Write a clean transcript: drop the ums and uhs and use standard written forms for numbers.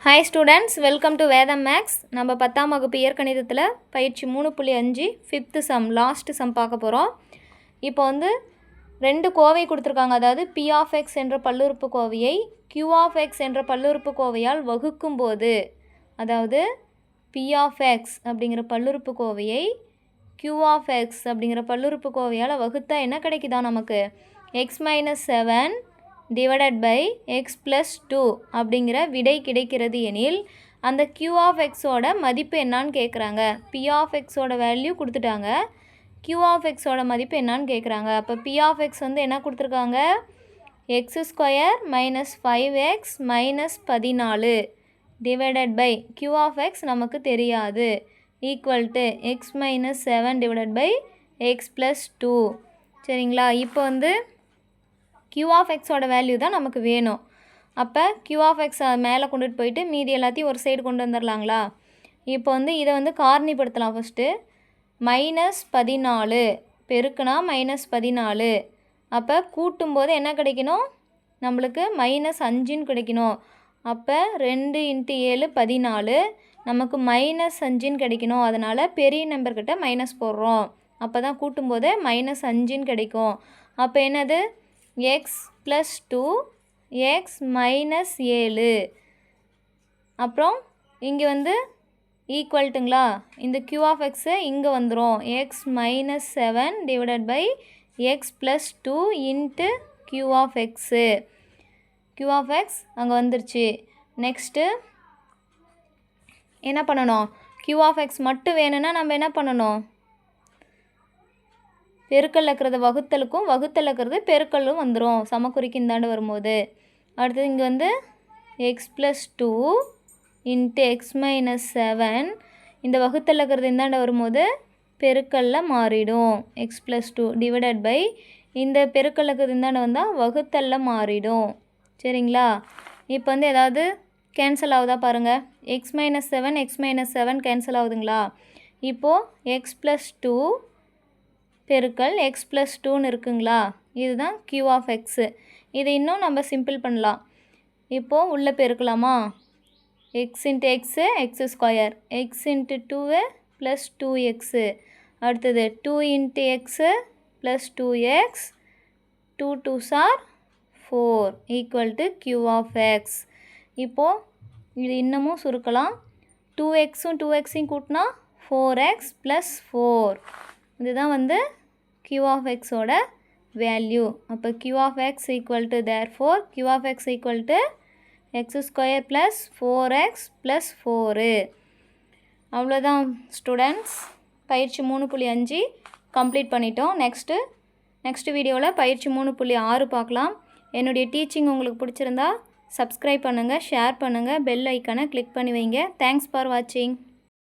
Hi students, welcome to Vedam Max. நம்ம 10ஆம் வகுப்பு இயற்கணிதத்தில் பயிற்சி 3.5 5th sum லாஸ்ட் sum பார்க்க போகிறோம். இப்போ வந்து ரெண்டு கோவை கொடுத்துருக்காங்க. அதாவது p of x என்ற பல்லுறுப்புக்கோவையை q of x என்ற பல்லுறுப்புக்கோவையால் வகுக்கும்போது, அதாவது p of x அப்படிங்கிற பல்லுறுப்புக்கோவையை q of x அப்படிங்கிற பல்லுறுப்புக்கோவையால் வகுத்தா என்ன கிடைக்குதா நமக்கு? x minus 7 divided by x plus 2 அப்படிங்கிற விடை கிடைக்கிறது எனில் அந்த q of x ஓட மதிப்பு என்னான்னு கேட்குறாங்க. p of x ஓட வேல்யூ கொடுத்துட்டாங்க, q of x ஓட மதிப்பு என்னான்னு கேட்குறாங்க. அப்போ p of x வந்து என்ன கொடுத்துருக்காங்க? x square minus 5x minus 14 divided by q of x நமக்கு தெரியாது, equal to x minus 7 divided by x plus 2. சரிங்களா? இப்போ வந்து q of x ஓட வேல்யூ தான் நமக்கு வேணும். அப்போ q of x மேலே கொண்டுட்டு போயிட்டு மீதி எல்லாத்தையும் ஒரு சைடு கொண்டு வந்துடலாங்களா? இப்போ வந்து இதை வந்து காரணிப்படுத்தலாம். ஃபஸ்ட்டு மைனஸ் 14 பெருக்குனா மைனஸ் 14, அப்போ கூட்டும்போது என்ன கிடைக்கணும்? நம்மளுக்கு மைனஸ் 5ன்னு கிடைக்கணும். அப்போ 2 × 7 14, நமக்கு மைனஸ் 5ன்னு கிடைக்கணும். அதனால் பெரிய நம்பர்கிட்ட மைனஸ் போடுறோம். அப்போ தான் கூட்டும்போது மைனஸ் 5ன்னு கிடைக்கும். அப்போ என்னது? x plus 2 x minus 7. அப்புறம் இங்கே வந்து ஈக்குவல்ட்டுங்களா? இந்த q of x இங்கே வந்துடும். x minus 7 divided by x plus 2 into q of x. q of x அங்கே வந்துருச்சு. நெக்ஸ்ட்டு என்ன பண்ணணும்? q of x மட்டும் வேணும்னா நம்ம என்ன பண்ணணும்? பெருக்கல் இருக்கிறது வகுத்தலுக்கும் வகுத்தல் இருக்கிறது பெருக்கலும் வந்துடும் சமக்குறிக்கு இந்தாண்டு வரும்போது. அடுத்தது இங்கே வந்து X plus 2 into X minus 7, இந்த வகுத்தல் இருக்கிறது இந்தாண்டு வரும்போது பெருக்கல்ல மாறிடும். எக்ஸ் ப்ளஸ் 2 டிவைடட் பை இந்த பெருக்கல் இருக்கிறது இந்தாண்டு வந்தால் வகுத்தல்ல மாறிடும். சரிங்களா? இப்போ வந்து ஏதாவது கேன்சல் ஆகுதா பாருங்கள். எக்ஸ் மைனஸ் 7 கேன்சல் ஆகுதுங்களா? இப்போது எக்ஸ் ப்ளஸ் 2 பெருக்கல் எக்ஸ் ப்ளஸ் 2ன்னு இருக்குங்களா? இதுதான் q of x. இதை இன்னும் நம்ம சிம்பிள் பண்ணலாம். இப்போது உள்ளே பெருக்கலாமா? X into x x square, x into 2 plus 2x, அடுத்தது 2 into x plus 2x, 2 2s are 4 equal to q of x. இப்போது இது இன்னமும் சுருக்கலாம். 2xம் 2xையும் கூட்டினா 4x ப்ளஸ் 4. இதுதான் வந்து q of x ஓட வேல்யூ. அப்போ q of x equal to therefore q of x equal to x square plus 4x plus 4. அவ்வளோதான் students, பயிற்சி 3.5 கம்ப்ளீட் பண்ணிட்டோம். நெக்ஸ்ட்டு வீடியோவில் பயிற்சி 3.6 பார்க்கலாம். என்னுடைய டீச்சிங் உங்களுக்கு பிடிச்சிருந்தா சப்ஸ்கிரைப் பண்ணுங்கள், ஷேர் பண்ணுங்கள், பெல் ஐக்கானை கிளிக் பண்ணி வைங்க. தேங்க்ஸ் ஃபார் வாட்சிங்.